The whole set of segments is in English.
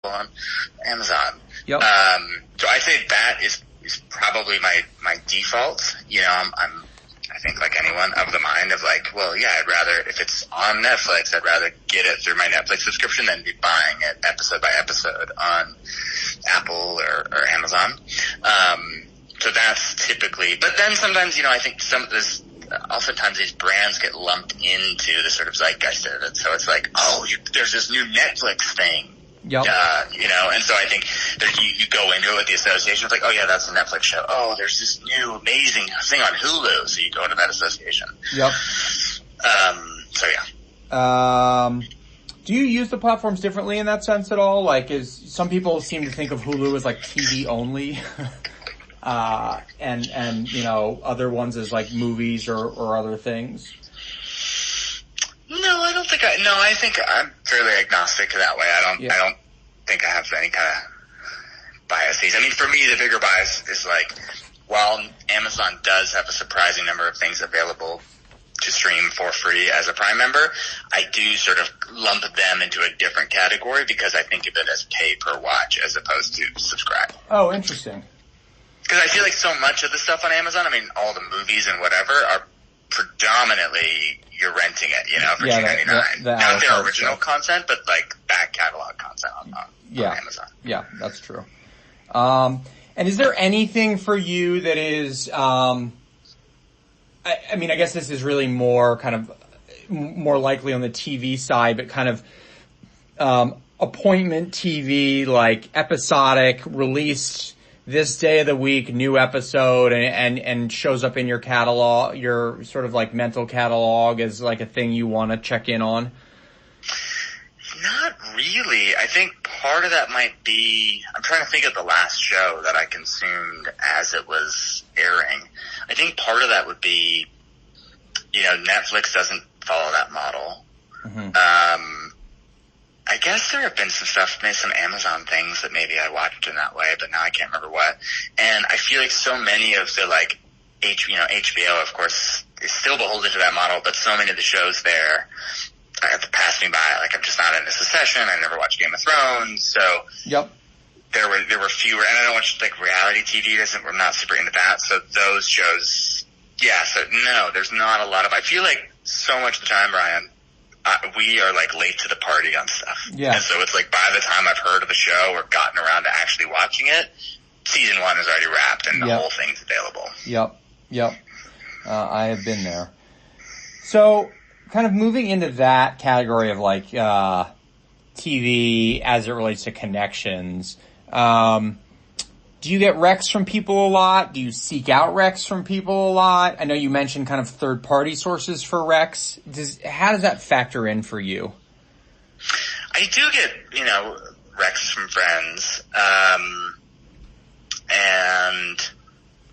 on Amazon. Yep. So I say that is probably my default. You know, I think like anyone of the mind of like, well, yeah, I'd rather, if it's on Netflix, I'd rather get it through my Netflix subscription than be buying it episode by episode on Apple or Amazon. So that's typically, but then sometimes, you know, I think some of this, oftentimes these brands get lumped into the sort of zeitgeist of it. So it's like, oh, there's this new Netflix thing. Yep. You know, and so I think you go into it with the association. It's like, oh yeah, that's a Netflix show. Oh, there's this new amazing thing on Hulu. So you go into that association. Yep. So yeah. Do you use the platforms differently in that sense at all? Like, some people seem to think of Hulu as like TV only. And, you know, other ones as like movies or other things. No, I think I'm fairly agnostic that way. I don't think I have any kind of biases. I mean, for me, the bigger bias is like, while Amazon does have a surprising number of things available to stream for free as a Prime member, I do sort of lump them into a different category because I think of it as pay per watch as opposed to subscribe. Oh, interesting. Because I feel like so much of the stuff on Amazon, I mean, all the movies and whatever are predominantly you're renting it, you know, for $2.99. Not their original content, but like back catalog content on Amazon. Yeah, that's true. And is there anything for you that is, I mean, I guess this is really more kind of more likely on the TV side, but kind of appointment TV, like episodic, released this day of the week, new episode, and shows up in your catalog, your sort of like mental catalog as like a thing you want to check in on? Not really. I think part of that might be, I'm trying to think of the last show that I consumed as it was airing. I think part of that would be, you know, Netflix doesn't follow that model. Mm-hmm. I guess there have been some stuff, maybe some Amazon things that maybe I watched in that way, but now I can't remember what. And I feel like so many of the like, HBO, of course, is still beholden to that model, but so many of the shows there have to pass me by. Like, I'm just not into Succession. I never watched Game of Thrones. So yep. There were fewer, and I don't watch like reality TV. We're not super into that. So those shows, yeah. So no, there's not a lot of. I feel like so much of the time, Brian, we are like late to the party on stuff. Yeah. And so it's like by the time I've heard of the show or gotten around to actually watching it, season 1 is already wrapped and the whole thing's available. Yep. I have been there. So kind of moving into that category of like, TV as it relates to connections, do you get recs from people a lot? Do you seek out recs from people a lot? I know you mentioned kind of third-party sources for recs. How does that factor in for you? I do get, you know, recs from friends. And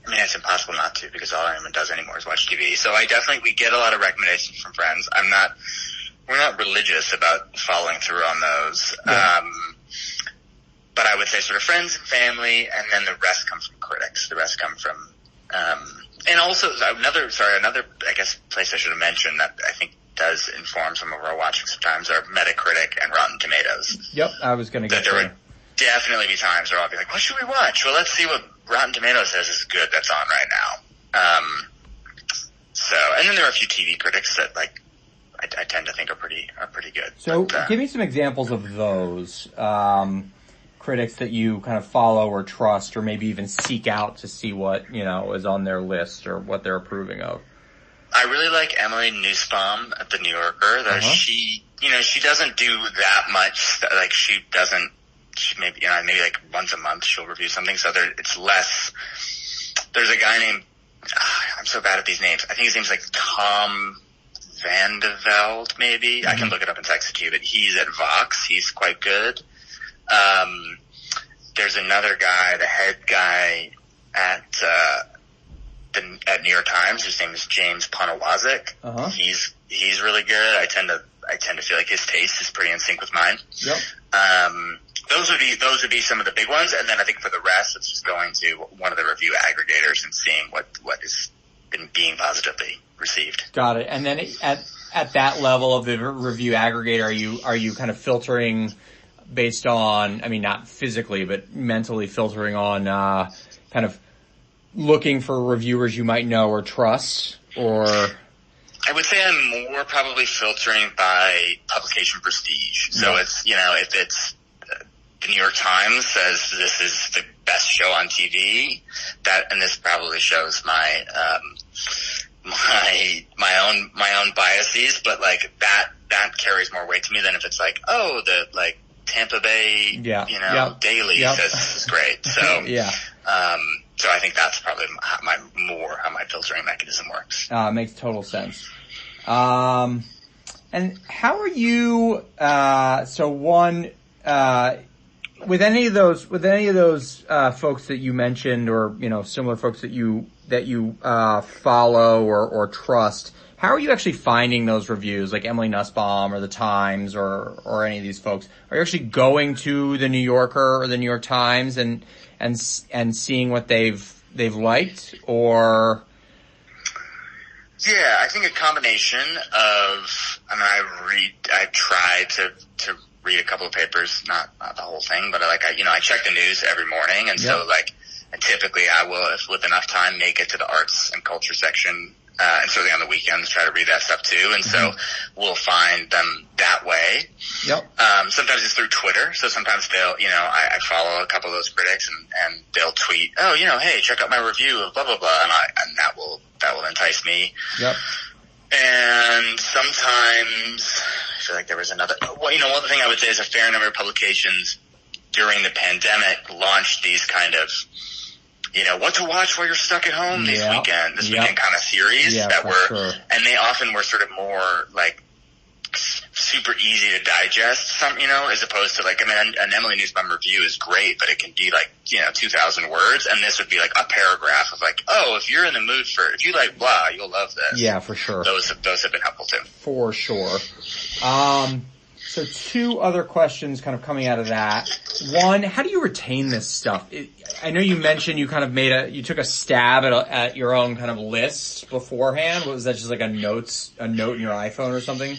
I mean, it's impossible not to because all anyone does anymore is watch TV. So we get a lot of recommendations from friends. We're not religious about following through on those. Yeah. But I would say sort of friends and family, and then the rest come from critics. The rest come from, and also another, I guess, place I should have mentioned that I think does inform some of our watching sometimes are Metacritic and Rotten Tomatoes. Yep, I was going to get there. Would definitely be times where I'll be like, what should we watch? Well, let's see what Rotten Tomatoes says is good that's on right now. So, and then there are a few TV critics that like, I tend to think are pretty good. So give me some examples of those, critics that you kind of follow or trust or maybe even seek out to see what, you know, is on their list or what they're approving of. I really like Emily Nussbaum at The New Yorker. She doesn't do that much. Like she maybe like once a month she'll review something. So it's less, there's a guy named, I'm so bad at these names. I think his name's like Tom Vandeveld, maybe. Mm-hmm. I can look it up and text it to you, but he's at Vox. He's quite good. There's another guy, the head guy at New York Times. His name is James Poniewozik. Uh-huh. He's really good. I tend to feel like his taste is pretty in sync with mine. Yep. Those would be some of the big ones. And then I think for the rest, it's just going to one of the review aggregators and seeing what is been being positively received. Got it. And then at that level of the review aggregator, are you kind of filtering based on, I mean, not physically, but mentally filtering on, kind of looking for reviewers you might know or trust, or? I would say I'm more probably filtering by publication prestige. So it's, if it's the New York Times says this is the best show on TV, and this probably shows my own biases, but like that carries more weight to me than if it's like, the Tampa Bay, Daily says this is great. So, so I think that's probably how my filtering mechanism works. Makes total sense. And how are you, with any of those folks that you mentioned, or, similar folks that you follow or trust, how are you actually finding those reviews, like Emily Nussbaum or the Times or any of these folks? Are you actually going to the New Yorker or the New York Times and seeing what they've liked, or? Yeah, I think a combination of, I try to read a couple of papers, not the whole thing, but I check the news every morning, and so typically I will, if with enough time, make it to the arts and culture section, and certainly on the weekends try to read that stuff too, and so we'll find them that way. Yep. Sometimes it's through Twitter, so sometimes they'll, I follow a couple of those critics and they'll tweet, hey, check out my review of blah, blah, blah, and that will entice me. Yep. And sometimes, I feel like there was another, one thing I would say is a fair number of publications during the pandemic launched these kind of, what to watch while you're stuck at home this weekend kind of series that were, and they often were sort of more like super easy to digest, as opposed to an Emily Nussbaum review is great, but it can be 2,000 words, and this would be like a paragraph of if you're in the mood if you like blah, you'll love this. Yeah, for sure. Those have been helpful too. For sure. So two other questions kind of coming out of that. One, how do you retain this stuff? I know you mentioned you kind of you took a stab at your own kind of list beforehand. Was that just like a note in your iPhone or something?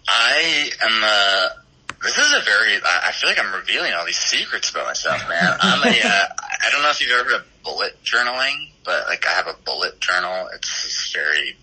I feel like I'm revealing all these secrets about myself, man. I don't know if you've ever heard of bullet journaling, but I have a bullet journal. It's very,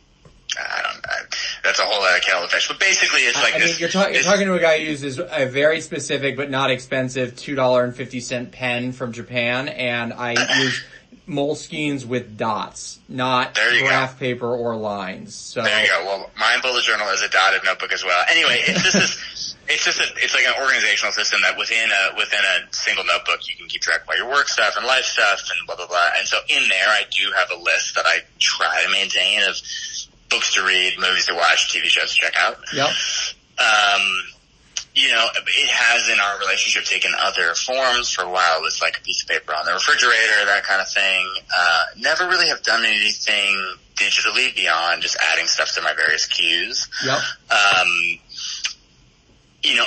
that's a whole other kettle of fish. But basically it's this. You're talking to a guy who uses a very specific but not expensive $2.50 pen from Japan, and I use Moleskines with dots, not graph paper or lines. So there you go. Well, my bullet journal is a dotted notebook as well. Anyway, it's like an organizational system that within a single notebook you can keep track of all your work stuff and life stuff and blah blah blah. And so in there I do have a list that I try to maintain of books to read, movies to watch, TV shows to check out. Yep. It has in our relationship taken other forms. For a while it was like a piece of paper on the refrigerator, that kind of thing. Never really have done anything digitally beyond just adding stuff to my various queues. Yep.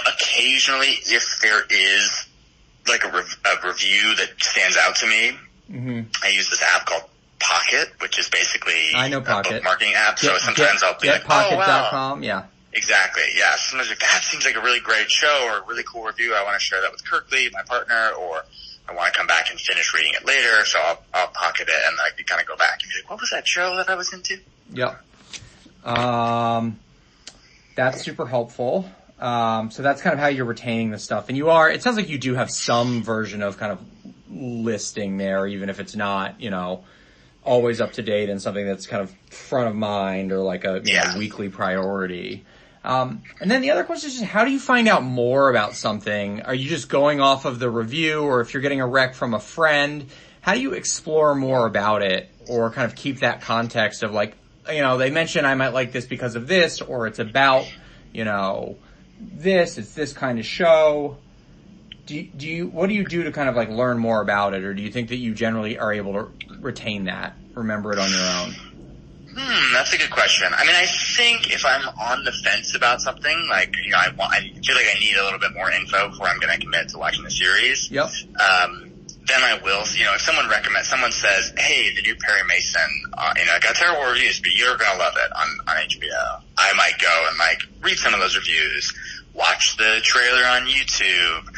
Occasionally if there is a review that stands out to me, I use this app called Pocket, which is basically a bookmarking app. So sometimes I'll be Pocket.com, yeah. Exactly, yeah. Sometimes that seems like a really great show or a really cool review. I want to share that with Kirkley, my partner, or I want to come back and finish reading it later. So I'll pocket it and kind of go back and be like, what was that show that I was into? Yep. That's super helpful. So that's kind of how you're retaining the stuff. And it sounds like you do have some version of kind of listing there, even if it's not, always up to date and something that's kind of front of mind or like a weekly priority. And then the other question is just how do you find out more about something? Are you just going off of the review, or if you're getting a rec from a friend, how do you explore more about it or kind of keep that context of they mentioned I might like this because of this, or it's about, it's this kind of show. What do you do to kind of learn more about it, or do you think that you generally are able to retain that, remember it on your own? That's a good question. I think if I'm on the fence about something, I feel like I need a little bit more info before I'm going to commit to watching the series. Yep. Then I will, if someone says, hey, the new Perry Mason, got terrible reviews, but you're going to love it on HBO. I might go and read some of those reviews, watch the trailer on YouTube,